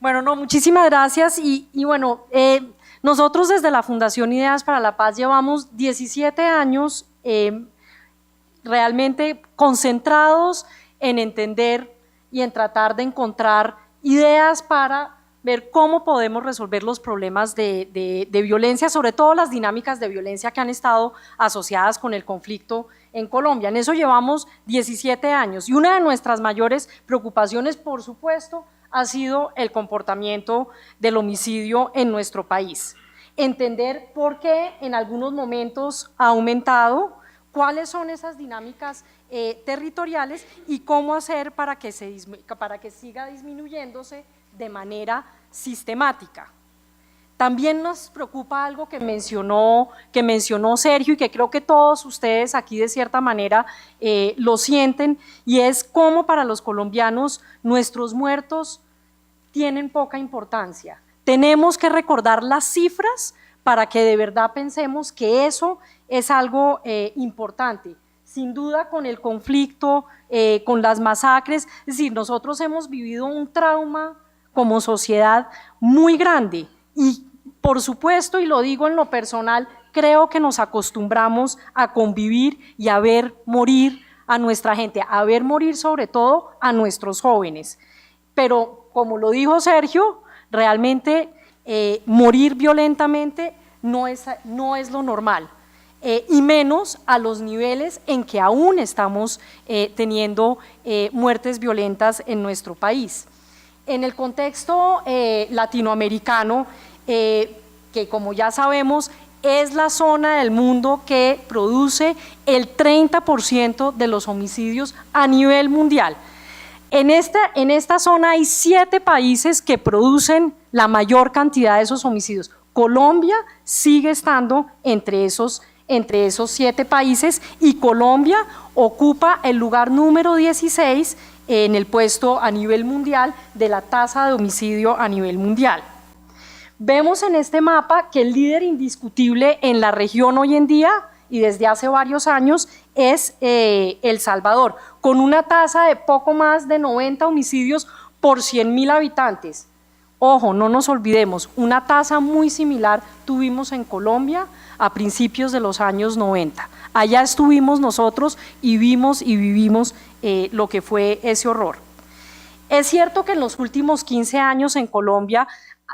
Bueno, no, muchísimas gracias y bueno, nosotros desde la Fundación Ideas para la Paz llevamos 17 años realmente concentrados en entender y en tratar de encontrar ideas para ver cómo podemos resolver los problemas de violencia, sobre todo las dinámicas de violencia que han estado asociadas con el conflicto en Colombia. En eso llevamos 17 años y una de nuestras mayores preocupaciones, por supuesto, ha sido el comportamiento del homicidio en nuestro país. Entender por qué en algunos momentos ha aumentado, cuáles son esas dinámicas territoriales y cómo hacer para que siga disminuyéndose de manera sistemática. También nos preocupa algo que mencionó Sergio y que creo que todos ustedes aquí de cierta manera lo sienten, y es cómo para los colombianos nuestros muertos tienen poca importancia. Tenemos que recordar las cifras para que de verdad pensemos que eso es algo importante. Sin duda con el conflicto, con las masacres, es decir, nosotros hemos vivido un trauma como sociedad muy grande y por supuesto, y lo digo en lo personal, creo que nos acostumbramos a convivir y a ver morir a nuestra gente, a ver morir sobre todo a nuestros jóvenes. Pero como lo dijo Sergio, realmente morir violentamente no es lo normal. Y menos a los niveles en que aún estamos teniendo muertes violentas en nuestro país. En el contexto latinoamericano, que como ya sabemos es la zona del mundo que produce el 30% de los homicidios a nivel mundial. En esta zona hay 7 países que producen la mayor cantidad de esos homicidios. Colombia sigue estando entre esos 7 países y Colombia ocupa el lugar número 16 en el puesto a nivel mundial de la tasa de homicidio a nivel mundial. Vemos en este mapa que el líder indiscutible en la región hoy en día y desde hace varios años es El Salvador, con una tasa de poco más de 90 homicidios por 100.000 habitantes. Ojo, no nos olvidemos, una tasa muy similar tuvimos en Colombia a principios de los años 90. Allá estuvimos nosotros y vimos y vivimos lo que fue ese horror. Es cierto que en los últimos 15 años en Colombia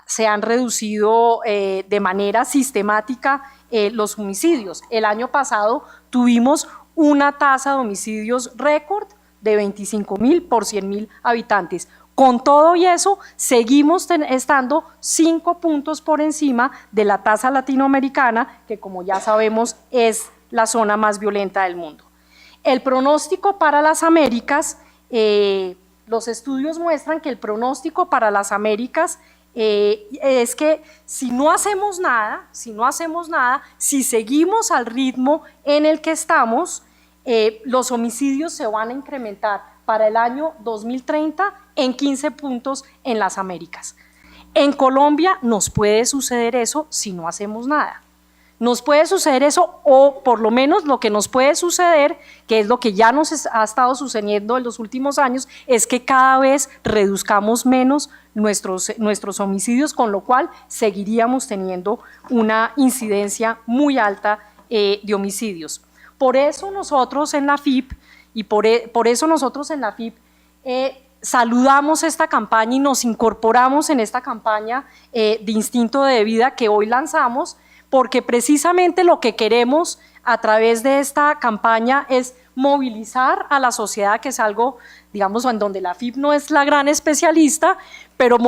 se han reducido de manera sistemática los homicidios. El año pasado tuvimos una tasa de homicidios récord de 25.000 por 100.000 habitantes. Con todo y eso, seguimos estando 5 puntos por encima de la tasa latinoamericana, que como ya sabemos es la zona más violenta del mundo. El pronóstico para las Américas, los estudios muestran que el pronóstico para las Américas es que si no hacemos nada, si seguimos al ritmo en el que estamos, los homicidios se van a incrementar para el año 2030 en 15 puntos en las Américas. En Colombia nos puede suceder eso si no hacemos nada. Nos puede suceder eso, o por lo menos lo que nos puede suceder, que es lo que ya nos ha estado sucediendo en los últimos años, es que cada vez reduzcamos menos nuestros homicidios, con lo cual seguiríamos teniendo una incidencia muy alta de homicidios. Por eso nosotros en la FIP, saludamos esta campaña y nos incorporamos en esta campaña de Instinto de Vida que hoy lanzamos, porque precisamente lo que queremos a través de esta campaña es movilizar a la sociedad, que es algo, digamos, en donde la FIP no es la gran especialista, pero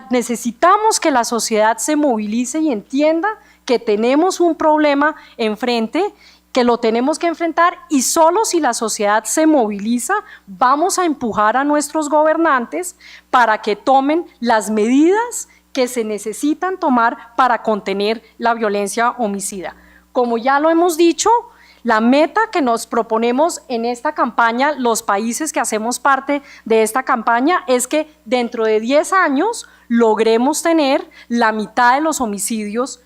necesitamos que la sociedad se movilice y entienda que tenemos un problema enfrente, que lo tenemos que enfrentar, y solo si la sociedad se moviliza vamos a empujar a nuestros gobernantes para que tomen las medidas que se necesitan tomar para contener la violencia homicida. Como ya lo hemos dicho, la meta que nos proponemos en esta campaña, los países que hacemos parte de esta campaña, es que dentro de 10 años logremos tener la mitad de los homicidios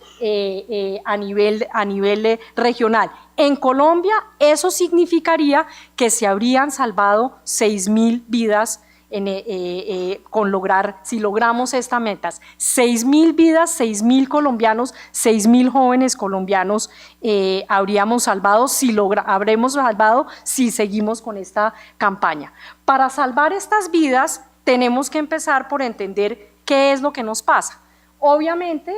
a nivel regional. En Colombia eso significaría que se habrían salvado 6.000 vidas con lograr, si logramos estas metas. 6.000 vidas, 6.000 colombianos, 6.000 jóvenes colombianos habremos salvado si seguimos con esta campaña. Para salvar estas vidas tenemos que empezar por entender qué es lo que nos pasa. Obviamente,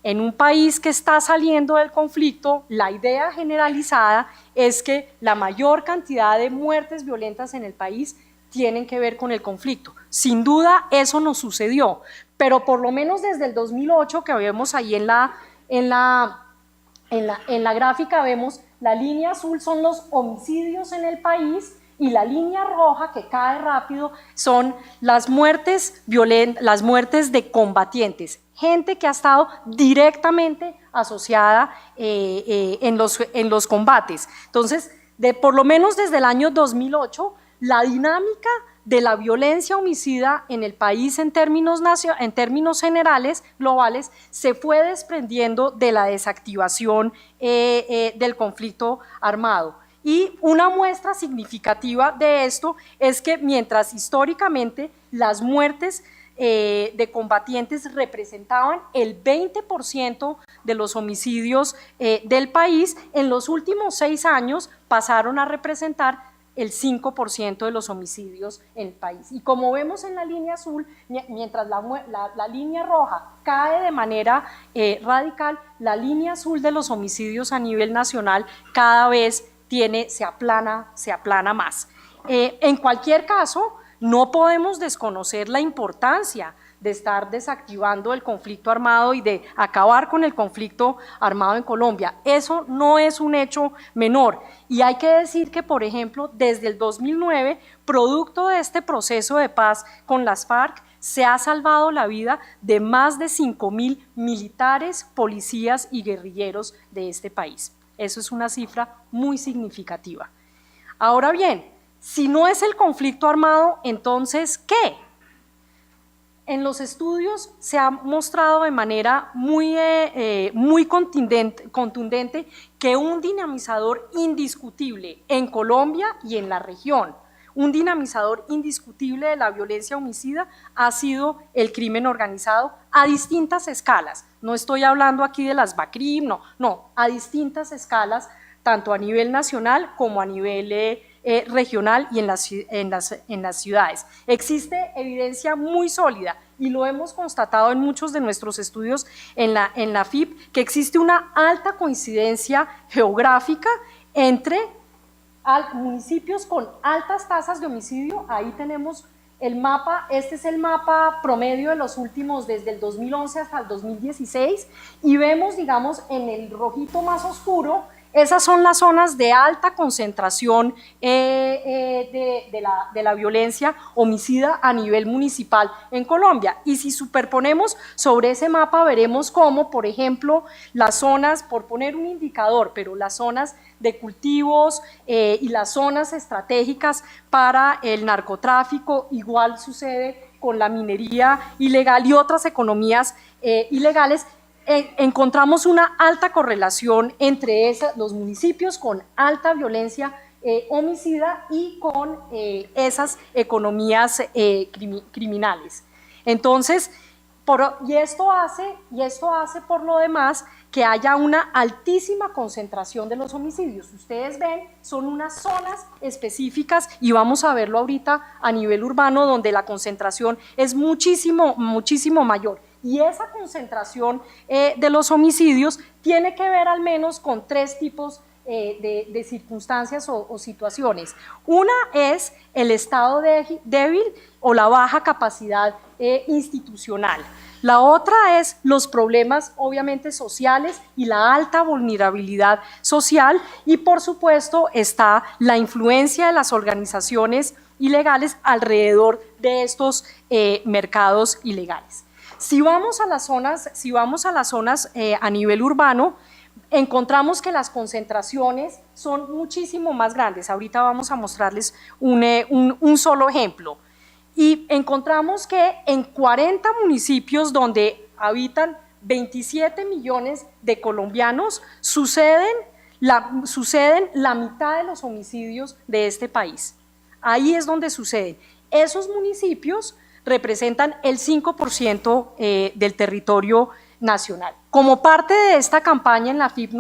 en un país que está saliendo del conflicto, la idea generalizada es que la mayor cantidad de muertes violentas en el país tienen que ver con el conflicto. Sin duda eso nos sucedió, pero por lo menos desde el 2008, que vemos ahí en la gráfica, vemos la línea azul son los homicidios en el país y la línea roja, que cae rápido, son las muertes violentas, las muertes de combatientes, gente que ha estado directamente asociada en los combates. Entonces, por lo menos desde el año 2008, la dinámica de la violencia homicida en el país en términos generales, globales, se fue desprendiendo de la desactivación del conflicto armado. Y una muestra significativa de esto es que mientras históricamente las muertes de combatientes representaban el 20% de los homicidios del país, en los últimos 6 años pasaron a representar el 5% de los homicidios en el país. Y como vemos en la línea azul, mientras la línea roja cae de manera radical, la línea azul de los homicidios a nivel nacional cada vez se aplana más. En cualquier caso, no podemos desconocer la importancia de estar desactivando el conflicto armado y de acabar con el conflicto armado en Colombia. Eso no es un hecho menor. Y hay que decir que, por ejemplo, desde el 2009, producto de este proceso de paz con las FARC, se ha salvado la vida de más de 5.000 militares, policías y guerrilleros de este país. Eso es una cifra muy significativa. Ahora bien, si no es el conflicto armado, entonces, ¿qué? En los estudios se ha mostrado de manera muy contundente que un dinamizador indiscutible en Colombia y en la región, un dinamizador indiscutible de la violencia homicida ha sido el crimen organizado a distintas escalas. No estoy hablando aquí de las BACRIM, no, a distintas escalas, tanto a nivel nacional como a nivel regional y en las ciudades. Existe evidencia muy sólida y lo hemos constatado en muchos de nuestros estudios en la FIP, que existe una alta coincidencia geográfica entre municipios con altas tasas de homicidio. Ahí tenemos el mapa, este es el mapa promedio de los últimos, desde el 2011 hasta el 2016, y vemos, digamos, en el rojito más oscuro, esas son las zonas de alta concentración de la violencia homicida a nivel municipal en Colombia. Y si superponemos sobre ese mapa, veremos cómo, por ejemplo, las zonas, por poner un indicador, pero las zonas de cultivos y las zonas estratégicas para el narcotráfico, igual sucede con la minería ilegal y otras economías ilegales. Encontramos una alta correlación entre los municipios con alta violencia homicida y con esas economías criminales. Entonces, y esto hace por lo demás que haya una altísima concentración de los homicidios. Ustedes ven, son unas zonas específicas y vamos a verlo ahorita a nivel urbano donde la concentración es muchísimo mayor. Y esa concentración de los homicidios tiene que ver al menos con 3 tipos de circunstancias o situaciones. Una es el estado débil o la baja capacidad institucional. La otra es los problemas obviamente sociales y la alta vulnerabilidad social, y por supuesto está la influencia de las organizaciones ilegales alrededor de estos mercados ilegales. Si vamos a las zonas a nivel urbano, encontramos que las concentraciones son muchísimo más grandes. Ahorita vamos a mostrarles un solo ejemplo. Y encontramos que en 40 municipios donde habitan 27 millones de colombianos suceden la mitad de los homicidios de este país. Ahí es donde suceden. Esos municipios representan el 5% del territorio nacional. Como parte de esta campaña en la FIP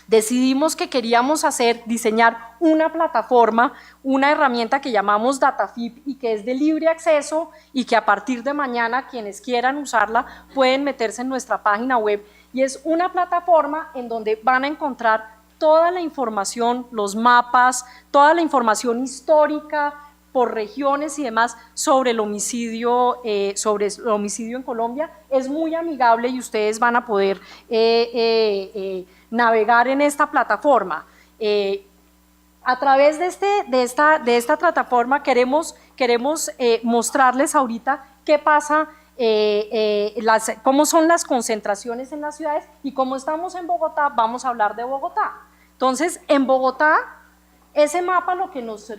decidimos que queríamos diseñar una plataforma, una herramienta que llamamos DataFIP y que es de libre acceso y que a partir de mañana quienes quieran usarla pueden meterse en nuestra página web, y es una plataforma en donde van a encontrar toda la información, los mapas, toda la información histórica por regiones y demás sobre el homicidio en Colombia. Es muy amigable y ustedes van a poder navegar en esta plataforma. A través de esta plataforma queremos mostrarles ahorita qué pasa, cómo son las concentraciones en las ciudades, y como estamos en Bogotá, vamos a hablar de Bogotá. Entonces, en Bogotá, ese mapa lo que nos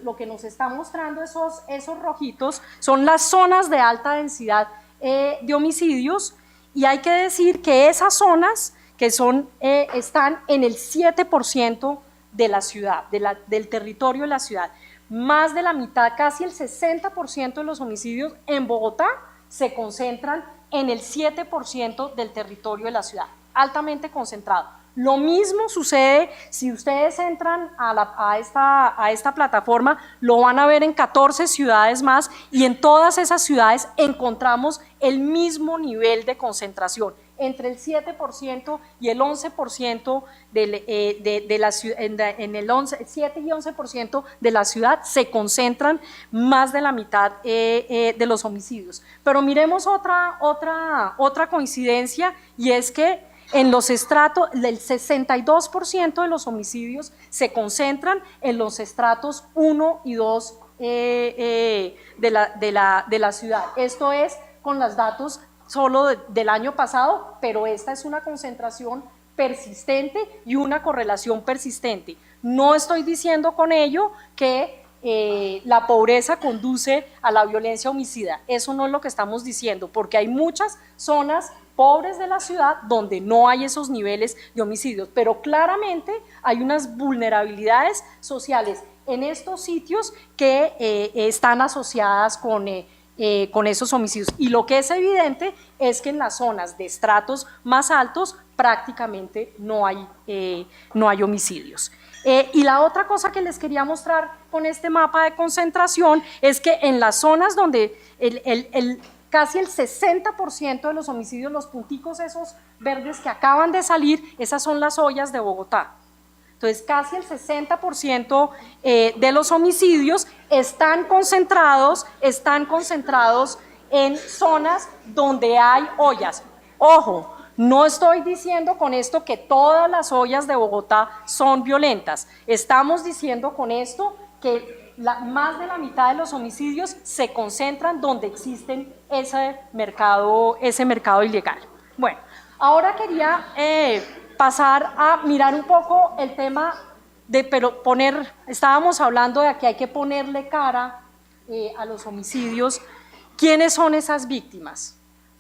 está mostrando, esos rojitos, son las zonas de alta densidad de homicidios, y hay que decir que esas zonas que están en el 7% de la ciudad, del territorio de la ciudad. Más de la mitad, casi el 60% de los homicidios en Bogotá se concentran en el 7% del territorio de la ciudad, altamente concentrado. Lo mismo sucede si ustedes entran a esta plataforma, lo van a ver en 14 ciudades más, y en todas esas ciudades encontramos el mismo nivel de concentración, entre el 7% y el 11% en el 7 y 11% de la ciudad se concentran más de la mitad de los homicidios. Pero miremos otra coincidencia, y es que en los estratos, el 62% de los homicidios se concentran en los estratos 1 y 2 de la ciudad. Esto es con los datos solo del año pasado, pero esta es una concentración persistente y una correlación persistente. No estoy diciendo con ello que la pobreza conduce a la violencia homicida, eso no es lo que estamos diciendo, porque hay muchas zonas pobres de la ciudad donde no hay esos niveles de homicidios, pero claramente hay unas vulnerabilidades sociales en estos sitios que están asociadas con esos homicidios, y lo que es evidente es que en las zonas de estratos más altos prácticamente no hay homicidios. Y la otra cosa que les quería mostrar con este mapa de concentración es que en las zonas donde casi el 60% de los homicidios, los punticos esos verdes que acaban de salir, esas son las ollas de Bogotá. Entonces, casi el 60% de los homicidios están concentrados en zonas donde hay ollas. Ojo, no estoy diciendo con esto que todas las ollas de Bogotá son violentas. Estamos diciendo con esto que más de la mitad de los homicidios se concentran donde existen ese mercado ilegal. Bueno, ahora quería pasar a mirar un poco el tema estábamos hablando de que hay que ponerle cara a los homicidios. ¿Quiénes son esas víctimas?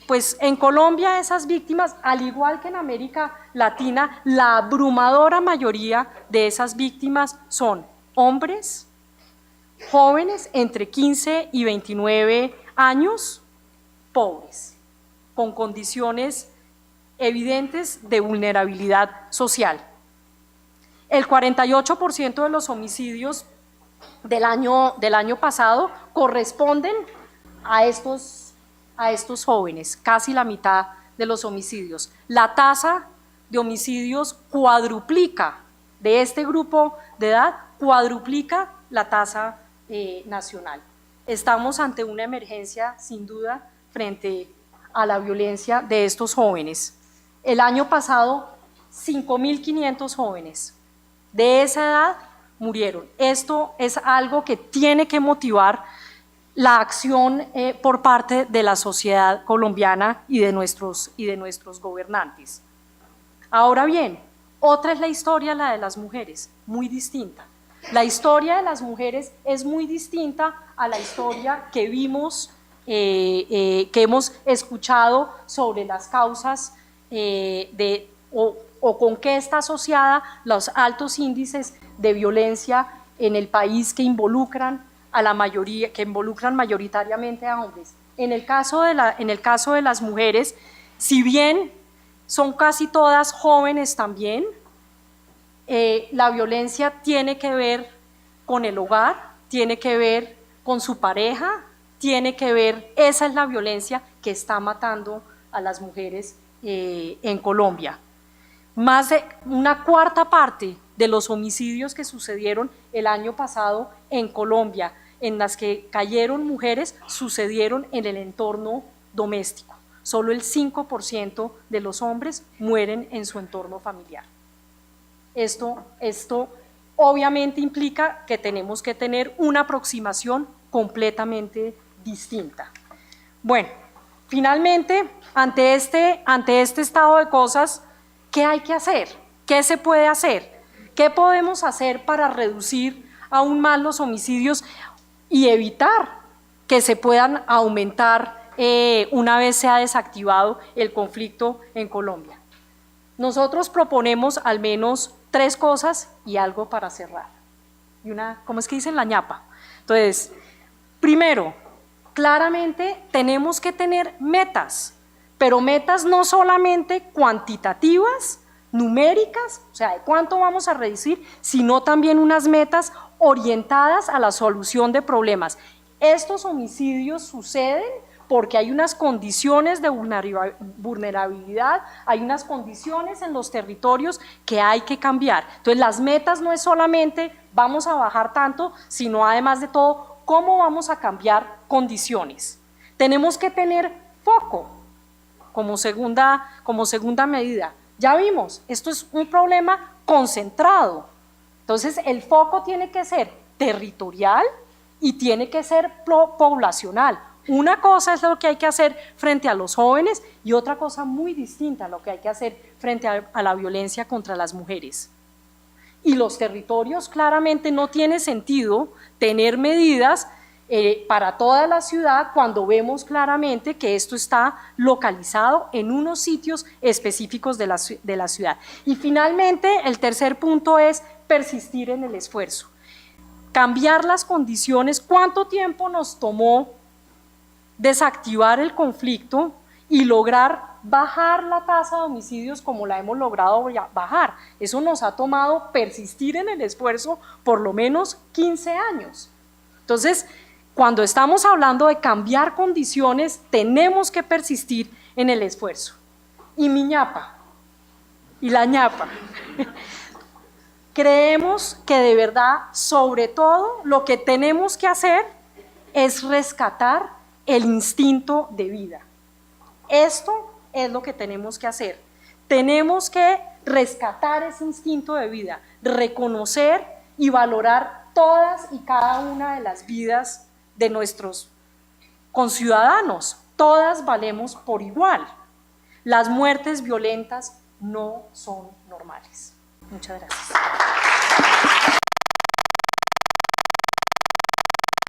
Pues en Colombia esas víctimas, al igual que en América Latina, la abrumadora mayoría de esas víctimas son hombres, jóvenes entre 15 y 29 años, pobres, con condiciones evidentes de vulnerabilidad social. El 48% de los homicidios del año pasado corresponden a estos jóvenes, casi la mitad de los homicidios. La tasa de homicidios cuadruplica, de este grupo de edad, cuadruplica la tasa nacional. Estamos ante una emergencia, sin duda, frente a la violencia de estos jóvenes. El año pasado, 5.500 jóvenes de esa edad murieron. Esto es algo que tiene que motivar la acción por parte de la sociedad colombiana y de nuestros gobernantes. Ahora bien, otra es la historia, la de las mujeres, muy distinta. La historia de las mujeres es muy distinta a la historia que vimos, que hemos escuchado sobre las causas o con qué está asociada los altos índices de violencia en el país que involucran a la mayoría, que involucran mayoritariamente a hombres. En el caso de las mujeres, si bien son casi todas jóvenes también, la violencia tiene que ver con el hogar, tiene que ver con su pareja, tiene que ver, esa es la violencia que está matando a las mujeres en Colombia. Más de una cuarta parte de los homicidios que sucedieron el año pasado en Colombia, en las que cayeron mujeres, sucedieron en el entorno doméstico. Solo el 5% de los hombres mueren en su entorno familiar. Esto obviamente implica que tenemos que tener una aproximación completamente distinta. Bueno, finalmente, ante este estado de cosas, ¿qué hay que hacer? ¿Qué se puede hacer? ¿Qué podemos hacer para reducir aún más los homicidios y evitar que se puedan aumentar una vez se ha desactivado el conflicto en Colombia? Nosotros proponemos al menos 3 cosas y algo para cerrar. Y ¿cómo es que dicen? La ñapa. Entonces, primero, claramente tenemos que tener metas, pero metas no solamente cuantitativas, numéricas, o sea, de cuánto vamos a reducir, sino también unas metas orientadas a la solución de problemas. Estos homicidios suceden porque hay unas condiciones de vulnerabilidad, hay unas condiciones en los territorios que hay que cambiar. Entonces, las metas no es solamente vamos a bajar tanto, sino además de todo, cómo vamos a cambiar condiciones. Tenemos que tener foco como segunda medida. Ya vimos, esto es un problema concentrado. Entonces, el foco tiene que ser territorial y tiene que ser poblacional. Una cosa es lo que hay que hacer frente a los jóvenes y otra cosa muy distinta lo que hay que hacer frente a la violencia contra las mujeres. Y los territorios, claramente no tiene sentido tener medidas para toda la ciudad cuando vemos claramente que esto está localizado en unos sitios específicos de la ciudad. Y finalmente, el tercer punto es persistir en el esfuerzo. Cambiar las condiciones. ¿Cuánto tiempo nos tomó desactivar el conflicto y lograr bajar la tasa de homicidios como la hemos logrado bajar? Eso nos ha tomado persistir en el esfuerzo por lo menos 15 años. Entonces, cuando estamos hablando de cambiar condiciones, tenemos que persistir en el esfuerzo. Y mi ñapa, y la ñapa. Creemos que de verdad, sobre todo, lo que tenemos que hacer es rescatar el instinto de vida. Esto es lo que tenemos que hacer. Tenemos que rescatar ese instinto de vida, reconocer y valorar todas y cada una de las vidas de nuestros conciudadanos. Todas valemos por igual. Las muertes violentas no son normales. Muchas gracias.